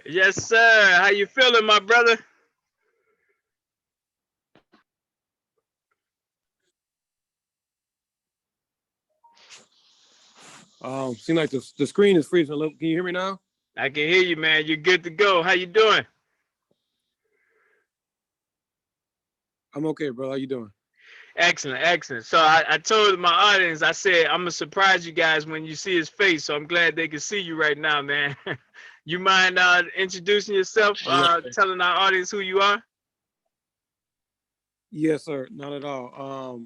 Yes, sir. How you feeling, my brother? Seems like the screen is freezing a little. Can you hear me now? I can hear you, man. You're good to go. How you doing? I'm okay, bro. How you doing? Excellent, excellent. So I told my audience, I said I'm gonna surprise you guys when you see his face. So I'm glad they can see you right now, man. You mind introducing yourself, Yes, sir. telling our audience who you are? Yes, sir. Not at all.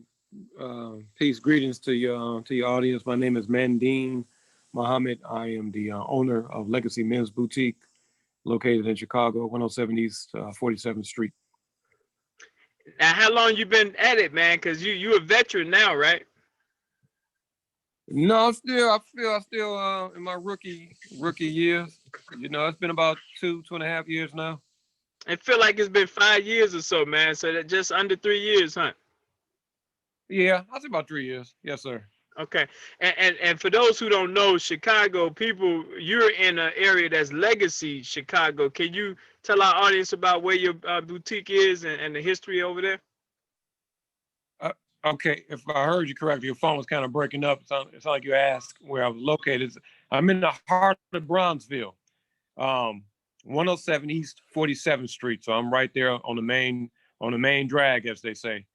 Peace, greetings to your audience. My name is Mandine Muhammad. I am the owner of Legacy Men's Boutique, located in Chicago, 107 East 47th Street. Now, how long you been at it, man? Cause you a veteran now, right? No, I still in my rookie years. It's been about two and a half years now. I feel like it's been 5 years or so, man. So that just under 3 years, huh? Yeah, I say about 3 years. Yes, sir. Okay, and for those who don't know, Chicago people, you're in an area that's legacy Chicago. Can you tell our audience about where your boutique is and the history over there? Uh, okay, if I heard you correctly, your phone was kind of breaking up. It's like you asked where I was located. I'm in the heart of Brownsville, um, 107 East 47th Street. So I'm right there on the main drag, as they say.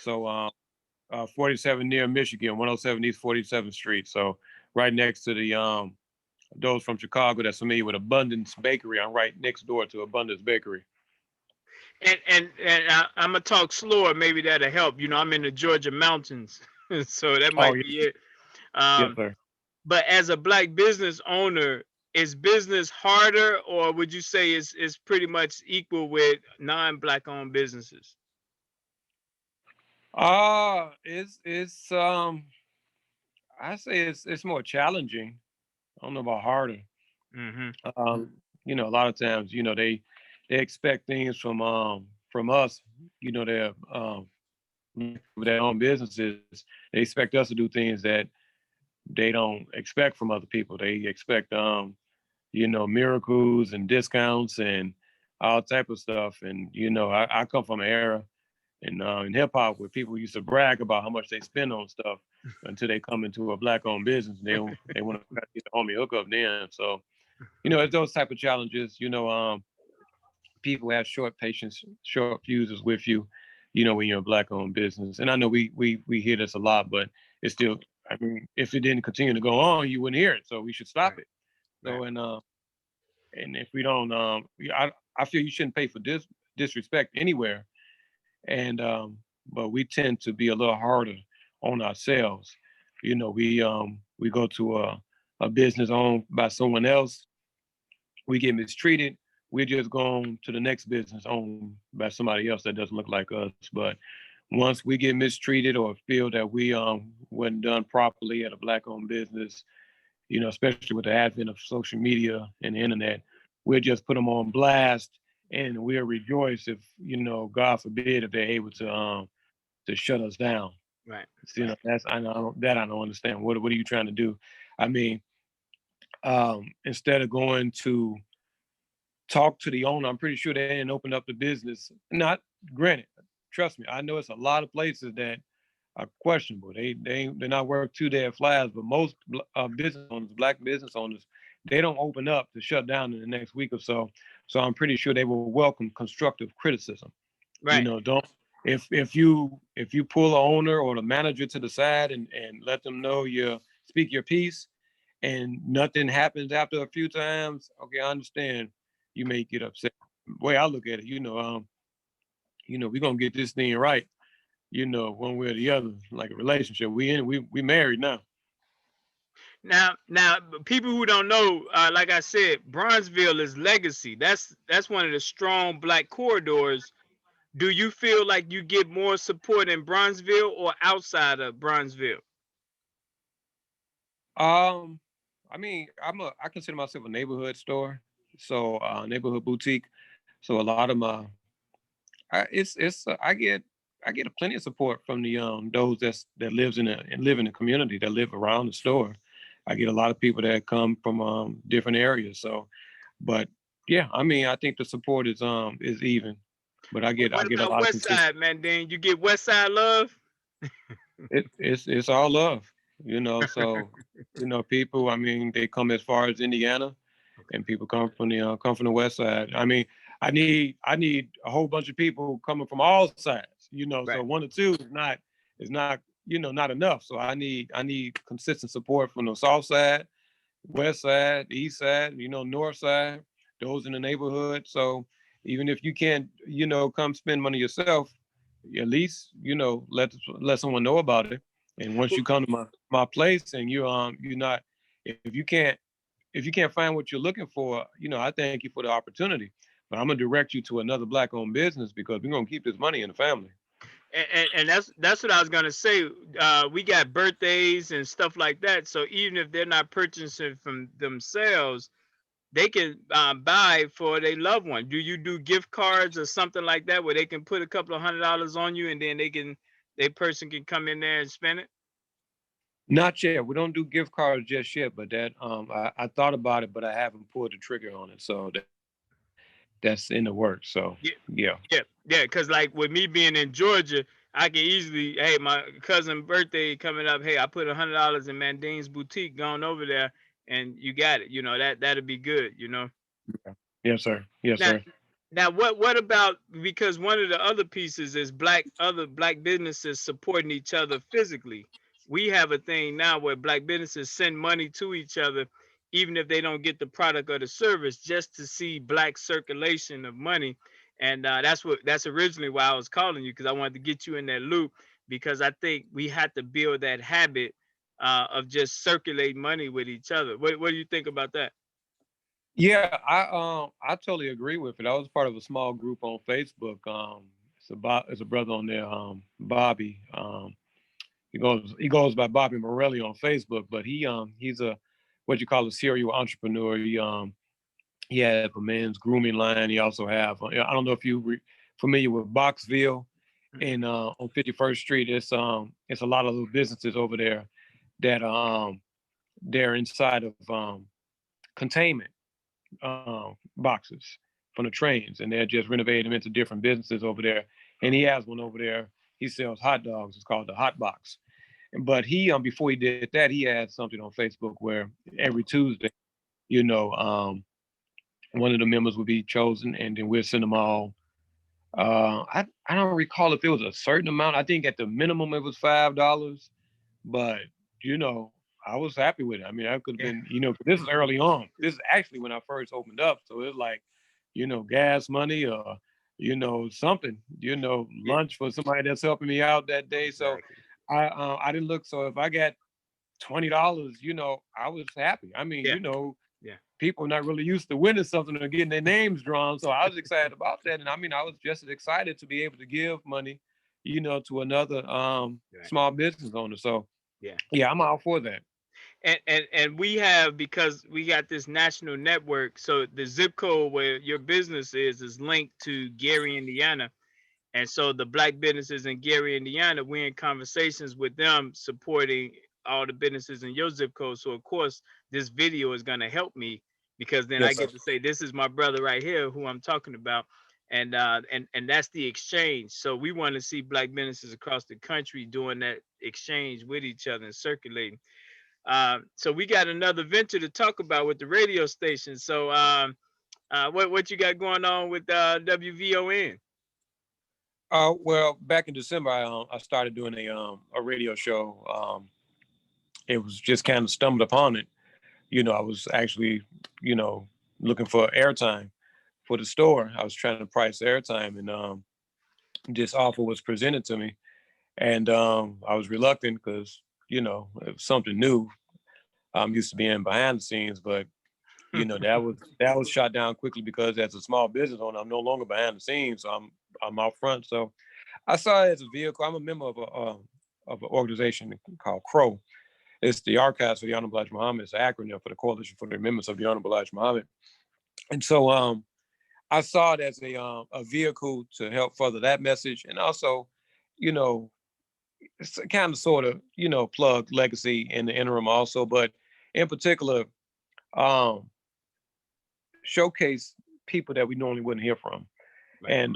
So 47 near Michigan, 107 East 47th Street. So right next to the those from Chicago that's familiar with Abundance Bakery. I'm right next door to Abundance Bakery. And I'm gonna talk slower. Maybe that'll help. You know, I'm in the Georgia mountains, so that Oh might yes, be it. yes, Um, sir. but as a black business owner, is business harder, or would you say it's pretty much equal with non-black owned businesses? It's I say it's more challenging. I don't know about harder. Hmm. A lot of times, they expect things from us. They're black people that own businesses. They expect us to do things that they don't expect from other people. They expect miracles and discounts and all type of stuff. And I come from an era in hip hop where people used to brag about how much they spend on stuff until they come into a black owned business. They want to get the homie hookup then. So it's those type of challenges. People have short patience, short fuses with you. When you're a black owned business, and I know we hear this a lot, but it's still. I mean, if it didn't continue to go on, you wouldn't hear it. So we should stop Right, it. right. So and if we don't, I feel you shouldn't pay for disrespect anywhere. And but we tend to be a little harder on ourselves. We go to a business owned by someone else, we get mistreated, we're just going to the next business owned by somebody else that doesn't look like us. But once we get mistreated or feel that we wasn't done properly at a black owned business, especially with the advent of social media and the internet, we'll just put them on blast, and we'll rejoice if, God forbid, if they're able to shut us down. Right, So, right. I don't understand. What are you trying to do? I mean, instead of going to talk to the owner, I'm pretty sure they didn't open up the business. Not granted, trust me, I know it's a lot of places that are questionable. They're not worth two dead flies, but most business owners, black business owners, they don't open up to shut down in the next week or so. So I'm pretty sure they will welcome constructive criticism. Right. Don't if you pull the owner or the manager to the side and let them know you speak your piece and nothing happens after a few times, okay, I understand you may get upset. The way I look at it, we're gonna get this thing right, one way or the other, like a relationship. We married now. Now, people who don't know, like I said, Bronzeville is legacy. That's one of the strong black corridors. Do you feel like you get more support in Bronzeville or outside of Bronzeville? Um, I mean, I consider myself a neighborhood store, so neighborhood boutique. So a lot of my, I get plenty of support from the those that lives and live in the community that live around the store. I get a lot of people that come from different areas. So, but Yeah, I mean, I think the support is even, but I What get a about lot of West consistent. Side, man? Then you get West Side love. It's all love, you know. So, you know, people. I mean, they come as far as Indiana, Okay. and people come from the West Side. I mean, I need a whole bunch of people coming from all sides, you know. So Right. one or two is not not enough. So I need consistent support from the South Side, West Side, East Side, North Side, those in the neighborhood. So even if you can't, come spend money yourself, at least let someone know about it. And once Well, you come to my place and you're not, if you can't find what you're looking for, I thank you for the opportunity. But I'm gonna direct you to another black-owned business because we're gonna keep this money in the family. and that's what I was gonna say. We got birthdays and stuff like that. So even if they're not purchasing from themselves, they can buy for their loved one. Do you do gift cards or something like that where they can put a couple of $100 on you and then they person can come in there and spend it? Not yet. We don't do gift cards just yet, but that I thought about it, but I haven't pulled the trigger on it. So that's in the works. So Yeah, yeah. yeah. Because like with me being in Georgia, I can easily, hey, my cousin birthday coming up. Hey, I put $100 in Mandane's boutique, going over there, and you got it. That'd be good. Yes, sir. Yes, Now, sir. what about, because one of the other pieces is other black businesses supporting each other physically. We have a thing now where black businesses send money to each other, even if they don't get the product or the service, just to see black circulation of money. And that's originally why I was calling you, because I wanted to get you in that loop, because I think we had to build that habit of just circulating money with each other. What do you think about that? Yeah, I totally agree with it. I was part of a small group on Facebook. It's a brother on there, Bobby. He goes by Bobby Morelli on Facebook, but he's a what you call a serial entrepreneur. He has a men's grooming line. He also have I don't know if you familiar with Boxville Mhm. in on 51st Street. It's a lot of little businesses over there that they're inside of containment boxes from the trains, and they're just renovating them into different businesses over there. And he has one over there. He sells hot dogs. It's called the Hot Box. But he before he did that, he had something on Facebook where every Tuesday, you know, one of the members would be chosen, and then we'd send them all. I don't recall if it was a certain amount. I think at the minimum it was $5, but you know, I was happy with it. I mean, I could have Yeah. been, this is early on. This is actually when I first opened up, so it's like, gas money or, something, Yeah. lunch for somebody that's helping me out that day. So Exactly. I didn't look. So if I got $20, I was happy. I mean, Yeah. Yeah. people are not really used to winning something or getting their names drawn. So I was excited about that. And I mean, I was just as excited to be able to give money, to another Right. small business owner. So Yeah. yeah, I'm all for that. And we have, because we got this national network, so the zip code where your business is linked to Gary, Indiana. And so the black businesses in Gary, Indiana, we're in conversations with them supporting all the businesses in your zip code. So of course, this video is gonna help me, because then I Yes, sir. get to say this is my brother right here who I'm talking about. And that's the exchange. So we want to see black businesses across the country doing that exchange with each other and circulating. So we got another venture to talk about with the radio station. So what you got going on with WVON? Well, back in December, I started doing a radio show. It was just kind of stumbled upon it. I was actually, you know, looking for airtime for the store. I was trying to price airtime, and this offer was presented to me, and I was reluctant because it was something new. I'm used to being behind the scenes, but that was shot down quickly because as a small business owner, I'm no longer behind the scenes, so I'm out front. So I saw it as a vehicle. I'm a member of an organization called CROW. It's the Archives for the Honorable Elijah Muhammad. It's an acronym for the Coalition for the Remembrance of the Honorable Elijah Muhammad. And so I saw it as a vehicle to help further that message, and also, you know, it's kind of sort of plug legacy in the interim also, but in particular, um, showcase people that we normally wouldn't hear from. Right. And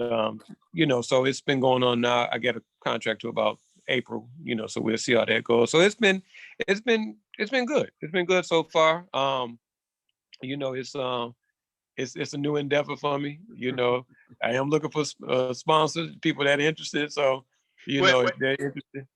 so it's been going on now. I get a contract to about April, so we'll see how that goes. So it's been good. It's been good so far. It's a new endeavor for me. I am looking for sponsors, people that are interested. So, What, if they're interested.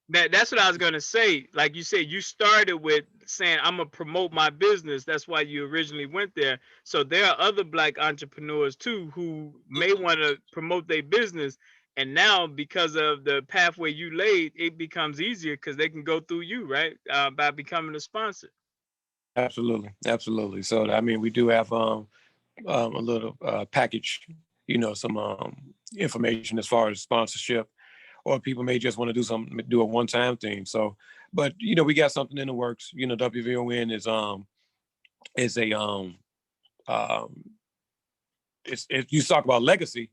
that's what I was gonna say. Like you said, you started with saying I'm gonna promote my business. That's why you originally went there. So there are other black entrepreneurs too who may want to promote their business. And now, because of the pathway you laid, it becomes easier because they can go through you, right? By becoming a sponsor. Absolutely, absolutely. So I mean, we do have a little package, some information as far as sponsorship, or people may just want to do a one-time thing. So, but we got something in the works. WVON is a um, it's if you talk about legacy,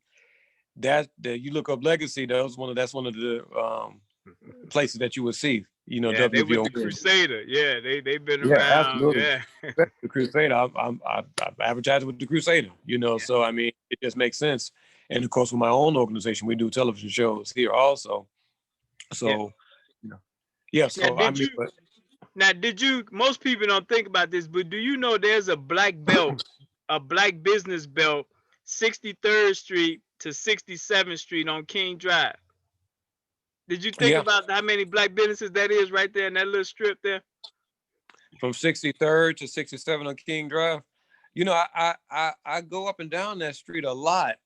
that you look up legacy, that's one of the places that you would see. Yeah, they with the WVON. Crusader. Yeah, they've been Yeah, around. absolutely. Yeah. The Crusader. I've advertised with the Crusader. So I mean, it just makes sense. And of course, with my own organization, we do television shows here also. Yeah. So, you know, yeah. Now, So I mean, but did you? Most people don't think about this, but do you know there's a black belt, a black business belt, 63rd Street to 67th Street on King Drive? Did you think yeah, about how many black businesses that is right there in that little strip there? from 63rd to 67 on King Drive. I go up and down that street a lot.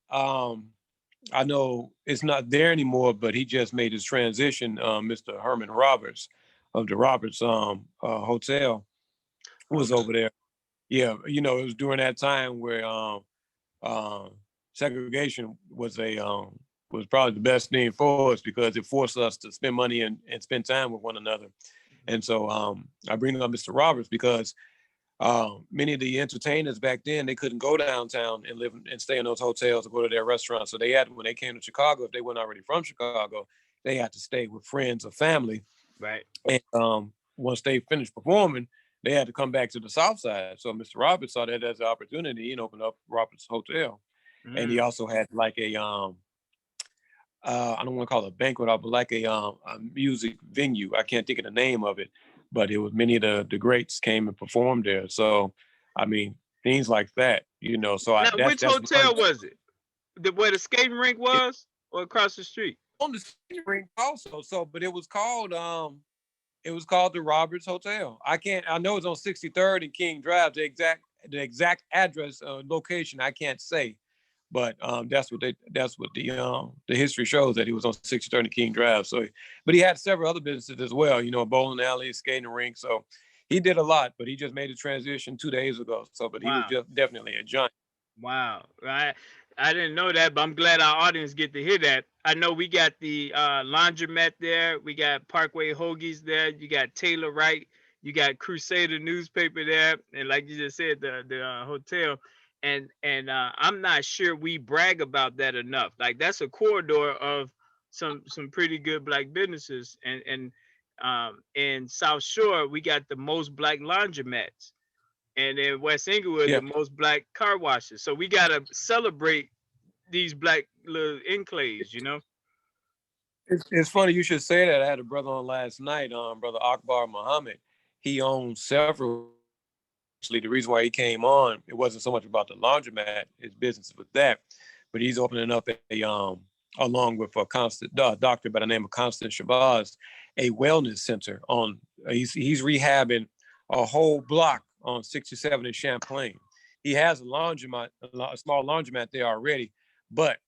I know it's not there anymore, but he just made his transition. Mr. Herman Roberts of the Roberts Hotel was Okay. over there. Yeah, it was during that time where um, segregation was probably the best thing for us because it forced us to spend money and spend time with one another. And so I bring up Mr. Roberts because many of the entertainers back then, they couldn't go downtown and live and stay in those hotels or go to their restaurants. So they had, when they came to Chicago, if they weren't already from Chicago, they had to stay with friends or family. Right. And once they finished performing, they had to come back to the South Side. So Mr. Roberts saw that as an opportunity and opened up Roberts Hotel. And he Mm. also had like a I don't want to call it a banquet hall, but like a music venue. I can't think of the name of it, but it was many of the greats came and performed there. So, I mean, things like that, So Now, which that's one hotel was it? Where the skating rink it, was, or across the street? on the skating rink also. So, but it was called the Roberts Hotel. I know it's on 63rd and King Drive. The exact address location I can't say, but that's what the history shows, that he was on 63rd and King Drive. So, but he had several other businesses as well. A bowling alley, skating rink. So he did a lot, but he just made a transition 2 days ago. So, but he was Wow. just definitely a giant. Wow. Right. I didn't know that, but I'm glad our audience get to hear that. I know we got the laundromat there. We got Parkway Hoagies there. You got Taylor Wright. You got Crusader newspaper there, and like you just said, the hotel. And I'm not sure we brag about that enough. Like that's a corridor of some pretty good black businesses. And in South Shore, we got the most black laundromats, and in West Englewood, Yeah, the most black car washes. So we gotta celebrate these black little enclaves. it's funny you should say that. I had a brother on last night, brother Akbar Muhammad. He owns several. Actually, the reason why he came on, it wasn't so much about the laundromat, his business with that, but he's opening up along with a constant doctor by the name of Constant Shabazz, a wellness center he's rehabbing a whole block on 67 in Champlain. He has a laundromat, a small laundromat there already, but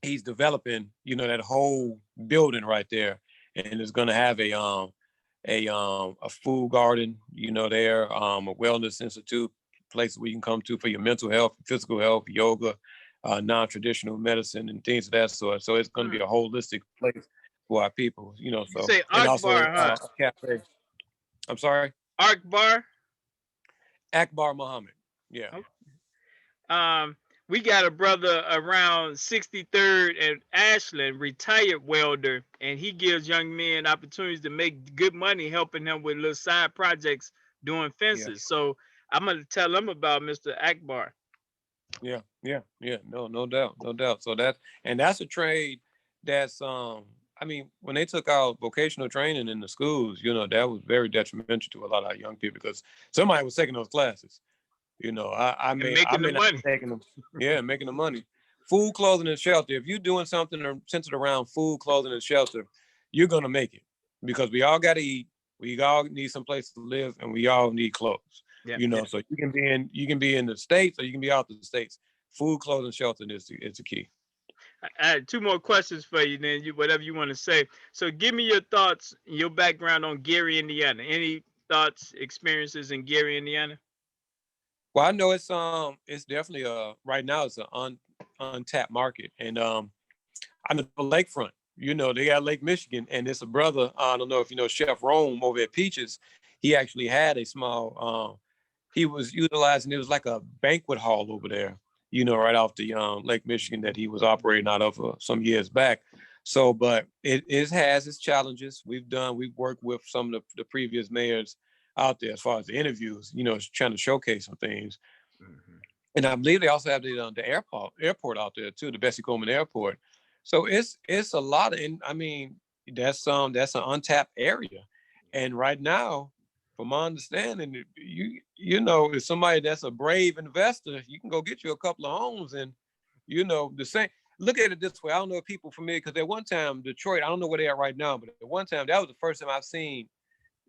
he's developing, that whole building right there, and is going to have a food garden, there, a wellness institute, place where you can come to for your mental health, physical health, yoga, non-traditional medicine, and things of that sort. So it's going to be a Hmm. holistic place for our people, You So, say and also Akbar, huh? a cafe. I'm sorry, Akbar. Akbar Muhammad. Yeah, Okay. We got a brother around 63rd and Ashland, retired welder, and he gives young men opportunities to make good money, helping them with little side projects doing yeah. fences. So I'm gonna tell them about Mr. Akbar. Yeah. No doubt, no doubt. So that's a trade that's I mean, when they took out vocational training in the schools, that was very detrimental to a lot of our young people because somebody was taking those classes. And I making the may not money. be taking them. Yeah, making the money. Food, clothing, and shelter. If you're doing something centered around food, clothing, and shelter, you're gonna make it because we all got to eat. We all need some place to live, and we all need clothes. Yeah, So you can be in the states or you can be out the states. Food, clothing, shelter is the key. I had two more questions for you. Then whatever you want to say. So give me your thoughts, your background on Gary, Indiana. Any thoughts, experiences in Gary, Indiana? Well, I know it's definitely right now it's an untapped market, and on the lakefront. They got Lake Michigan, and it's a brother. I don't know if you know Chef Rome over at Peaches. He actually had a small. He was utilizing. It was like a banquet hall over there. Right off the Lake Michigan that he was operating out of some years back. So, but it has its challenges. We've worked with some of the previous mayors out there as far as the interviews. Trying to showcase some things. Mhm. And I believe they also have the airport out there too, the Bessie Coleman Airport. So it's a lot of, and I mean that's an untapped area, and right now, from my understanding, if somebody that's a brave investor, you can go get you a couple of homes, and the same. Look at it this way. I don't know if people familiar because at one time Detroit, I don't know where they are right now, but at one time that was the first time I've seen,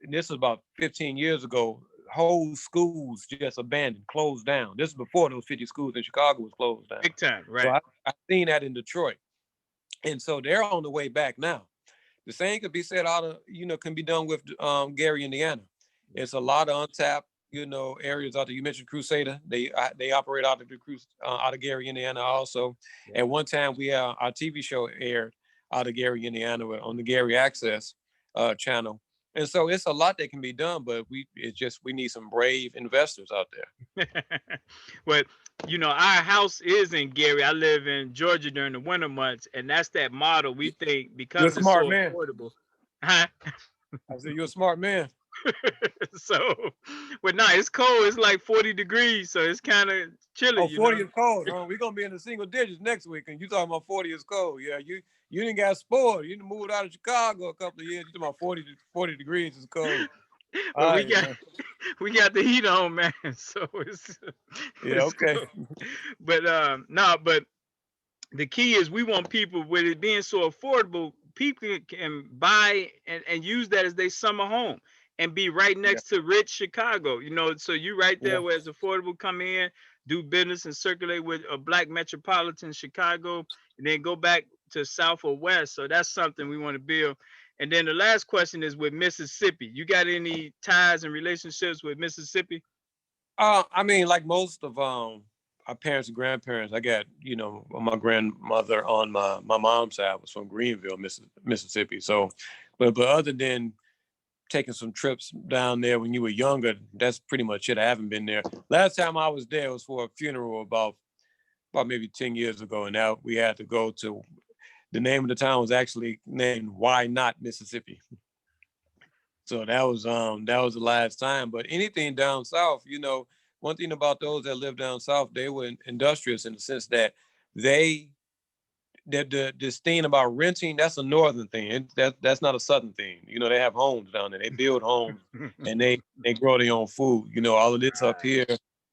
and this was about 15 years ago, whole schools just abandoned, closed down. This is before those 50 schools in Chicago was closed down. Big time, So right? I've seen that in Detroit. And so they're on the way back now. The same could be said can be done with Gary, Indiana. It's a lot of untapped, areas out there. You mentioned Crusader. They operate out of out of Gary, Indiana also. Yeah. At one time, our TV show aired out of Gary, Indiana on the Gary Access channel. And so it's a lot that can be done, but we need some brave investors out there. Well, our house is in Gary. I live in Georgia during the winter months, and that's that model. We think You're a because it's smart so man. affordable. Huh? I said, you're a smart man. So, but no, it's cold. It's like 40 degrees, so it's kind of chilly, Oh, 40 is cold, huh? We're gonna be in the single digits next week, and you talking about 40 is cold. Yeah, you didn't got spoiled. You didn't moved out of Chicago a couple of years. You talking about 40 degrees is cold. But All right, man. we got the heat on, man. So Yeah, it's okay. cold. But no, but the key is we want people with it being so affordable, people can buy and use that as their summer home and be right Yeah, next to rich Chicago. So you right yeah, there where it's affordable, come in, do business and circulate with a black metropolitan Chicago, and then go back to south or west. So that's something we want to build. And then the last question is with Mississippi. You got any ties and relationships with Mississippi? I mean, like most of our parents and grandparents, I got my grandmother on my mom's side was from Greenville, Mississippi. So, but other than taking some trips down there when you were younger, that's pretty much it. I haven't been there. Last time I was there was for a funeral about maybe 10 years ago, and now we had to go to, the name of the town was actually named Why Not, Mississippi. So that was the last time. But anything down south, one thing about those that live down south, they were industrious in the sense that they this thing about renting, that's a northern thing. That's not a southern thing. They have homes down there. They build homes and they grow their own food. All of this up Right,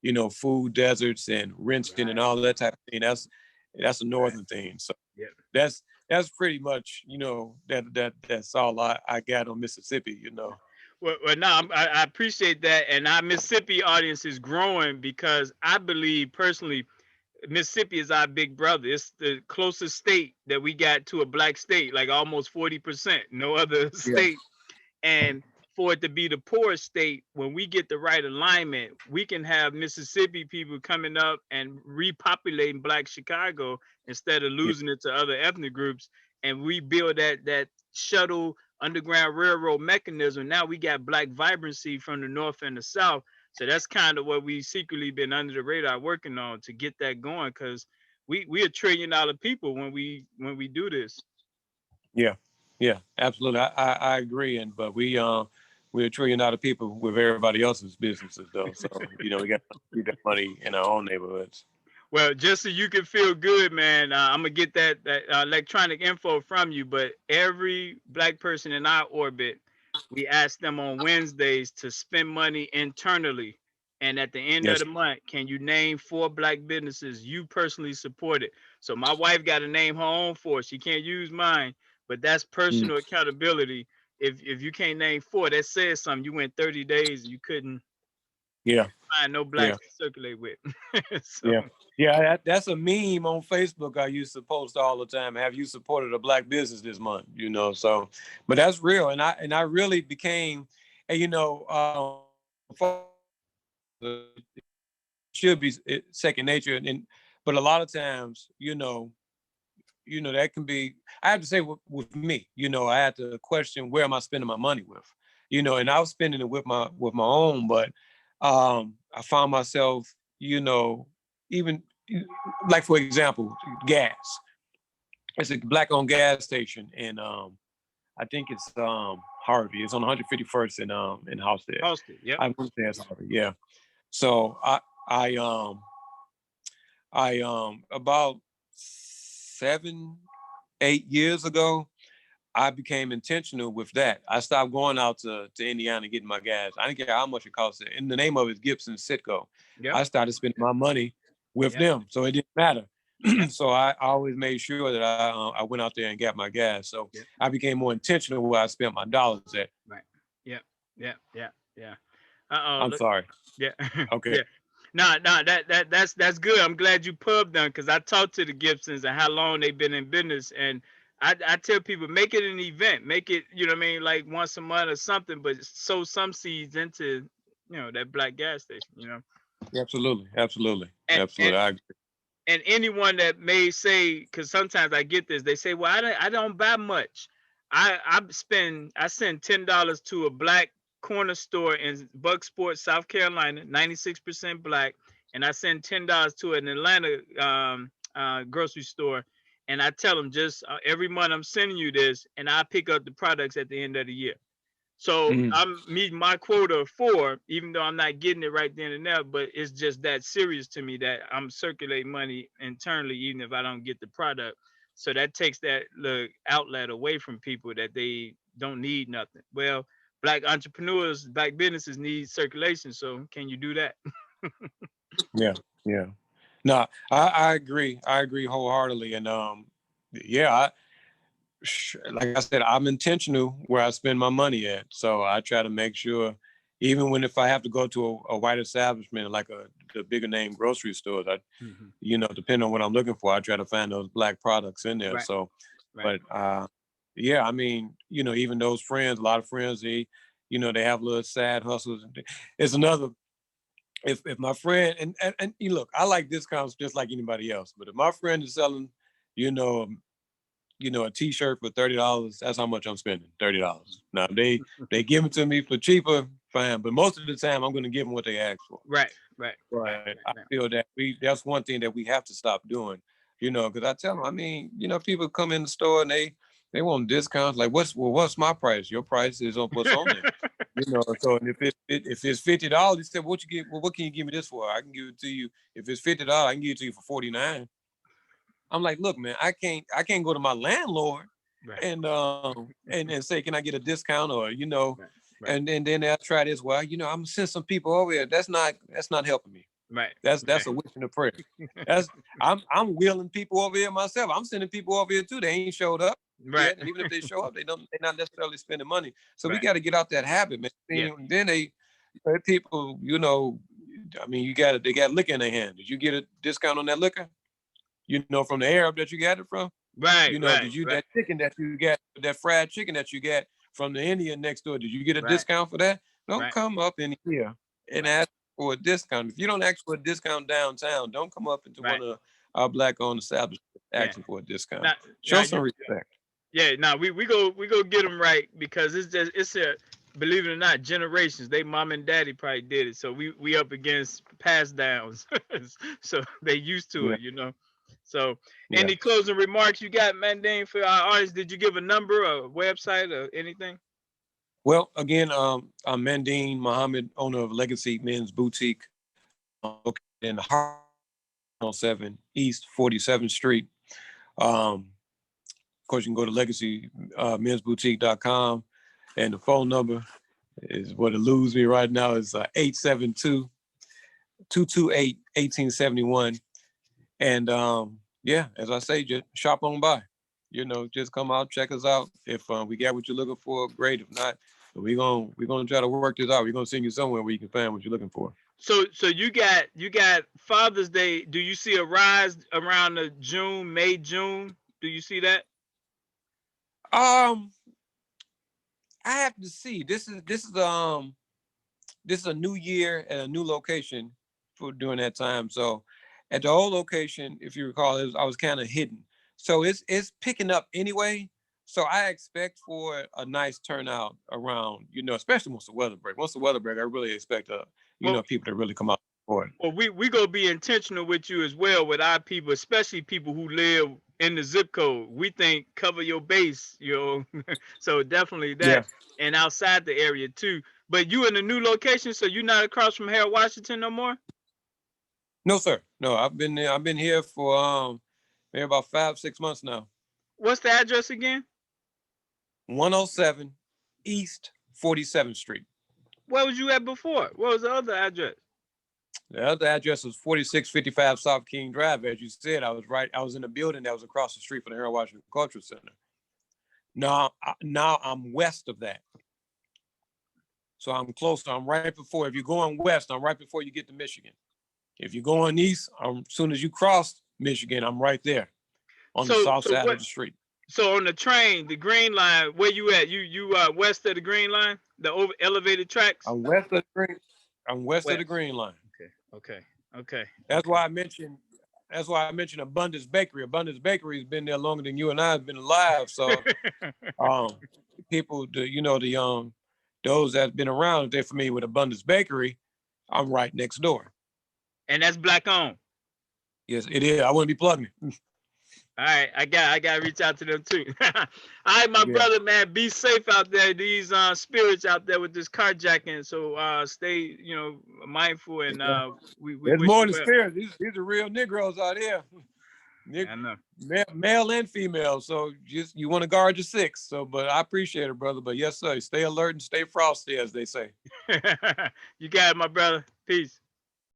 here, food deserts and renting and right, all that type of thing. That's a right. northern thing. So Yeah. that's pretty much, that's all I got on Mississippi. Well, no, I appreciate that, and our Mississippi audience is growing because I believe personally Mississippi is our big brother. It's the closest state that we got to a black state, like almost 40%. No other Yeah. state. And for it to be the poorest state, when we get the right alignment, we can have Mississippi people coming up and repopulating Black Chicago instead of Yeah. losing it to other ethnic groups. And we build that shuttle underground railroad mechanism. Now we got Black vibrancy from the north and the south. So that's kind of what we secretly been under the radar working on to get that going, because we $1 trillion people when we do this. Yeah, yeah, absolutely. I agree. But we're a trillion dollar people with everybody else's businesses though. So we got to keep that money in our own neighborhoods. Well, just so you can feel good, man, I'm gonna get that electronic info from you. But every black person in our orbit, we ask them on Wednesdays to spend money internally. And at the end of Yes. the month, can you name 4 black businesses you personally supported? So my wife got to name her own 4. She can't use mine, but that's Mm. personal accountability. If you can't name 4, that says something. You went 30 days and you couldn't Yeah. find no Yeah. blacks to circulate with. So Yeah. Yeah. That's a meme on Facebook I used to post all the time. Have you supported a black business this month? So, but that's real. And I really became, and should be second nature. But a lot of times, that can be. I have to say with me, I had to question where am I spending my money with, and I was spending it with my own, but I found myself, even like for example, gas. It's a black-owned gas station, and I think it's Harvey. It's on 151st in Housestead. Austin, yep. I wouldn't say it's Harvey. Yeah. So I about 7, 8 years ago, I became intentional with that. I stopped going out to Indiana getting my gas. I didn't care how much it cost. And the name of it is Gibson Sitco. Yep. I started spending my money with Yep. them, so it didn't matter. Yep. So I always made sure that I went out there and got my gas. So Yep. I became more intentional where I spent my dollars at. Right. Yep. Yep. Yeah. Yeah. Uh oh. I'm sorry. Yeah. Okay. Yeah. No, that's good. I'm glad you pubbed them because I talked to the Gibsons and how long they've been in business. And I tell people make it an event, make it, you know what I mean, like once a month or something, but sow some seeds into, that black gas station. Absolutely. Absolutely. And and Absolutely. I agree. and anyone that may say, because sometimes I get this, they say, well, I don't buy much. I send $10 to a black corner store in Bucksport, South Carolina, 96% black, and I send $10 to an Atlanta grocery store, and I tell them just every month I'm sending you this, and I pick up the products at the end of the year. So Mhm. I'm meeting my quota of 4, even though I'm not getting it right then and there. But it's just that serious to me that I'm circulating money internally, even if I don't get the product. So that takes that outlet away from people that they don't need nothing. Well, black entrepreneurs, black businesses need circulation. So can you do that? Yeah. Yeah. No, I agree. I agree wholeheartedly. And yeah, like I said, I'm intentional where I spend my money at. So I try to make sure, even when if I have to go to a white establishment like the bigger name grocery stores, Mhm. depending on what I'm looking for, I try to find those black products in there. Right, So, right. but yeah, I mean, even those friends, a lot of friends, they have little side hustles. It's another. If my friend and you look, I like discounts just like anybody else. But if my friend is selling, you know, a T-shirt for $30. That's how much I'm spending. $30. Now they give it to me for cheaper, fine. But most of the time, I'm going to give them what they ask for. Right, right, right, Right. I right, feel that that's one thing that we have to stop doing. Because I tell them, I mean, people come in the store and they want discounts. Like, what's my price? Your price is on what's on there. So and if it's $50, he said, what you get? Well, what can you give me this for? I can give it to you. If it's $50, I can give it to you for 49. I'm like, look, man, I can't go to my landlord right, and say, can I get a discount or right, right, and then they'll try this. Well, I'm gonna send some people over here. That's not helping me. right, That's right, a wish and a prayer. That's I'm wheeling people over here myself. I'm sending people over here too. They ain't showed up right, yet, and even if they show up, they're not necessarily spending money. So we right. got to get out that habit, man. Yeah. Then people, I mean, they got liquor in their hand. Did you get a discount on that liquor? From the Arab that you got it from? Right, right, Did you right, that chicken that you get, that fried chicken that you get from the Indian next door? Did you get a right, discount for that? Don't right, come up in here and right, ask for a discount. If you don't ask for a discount downtown, don't come up into right. one of our black-owned establishments Yeah. asking for a discount. Now, now Show you, some respect. yeah. Now we go get them right because it's a, believe it or not, generations. They mom and daddy probably did it, so we up against pass downs, so they used to Yeah, it. So, yeah. any closing remarks you got, Mandane, for our audience? Did you give a number, or website, or anything? Well, again, I'm Mandine Muhammad, owner of Legacy Men's Boutique, located in Harlem, 107 East 47th Street. Of course, you can go to legacymensboutique.com, and the phone number is what eludes me right now is 872-228-1871. And yeah, as I say, just shop on by. Just come out, check us out. If we got what you're looking for, great. If not, we're gonna try to work this out. We're gonna send you somewhere where you can find what you're looking for. So you got Father's Day. Do you see a rise around the May, June? Do you see that? I have to see. This is a new year and a new location for during that time. So at the old location, if you recall, I was kind of hidden. So it's picking up anyway. So I expect for a nice turnout around, especially once the weather break. Once the weather break, I really expect people to really come out for it. Well, we gonna be intentional with you as well with our people, especially people who live in the zip code. We think cover your base, so definitely that, and outside the area too. But you in a new location, so you're not across from Harold Washington no more? No, sir. No, I've been there. I've been here for maybe about 5-6 months now. What's the address again? 107 East 47th Street. Where was you at before? What was the other address? The other address was 4655 South King Drive. As you said, I was in a building that was across the street from the Harold Washington Cultural Center. Now I'm west of that. So I'm closer. I'm right before. If you're going west, I'm right before you get to Michigan. If you're going east, as soon as you cross Michigan, I'm right there on the south side of the street. So on the train, the green line, where you at? You west of the green line, the elevated tracks? I'm west of the green line. Okay. That's why I mentioned Abundance Bakery. Abundance Bakery has been there longer than you and I have been alive. So people, those that's been around, if they're familiar with Abundance Bakery, I'm right next door. And that's black owned? Yes, it is. I wouldn't be plugging it. All right, I got to reach out to them too. All right, my brother, man, be safe out there. These spirits out there with this carjacking. So stay, mindful, and we There's more than spirits. These are real Negroes out here. I know. Male and female. So you want to guard your six. So, but I appreciate it, brother. But yes, sir, stay alert and stay frosty, as they say. You got it, my brother. Peace.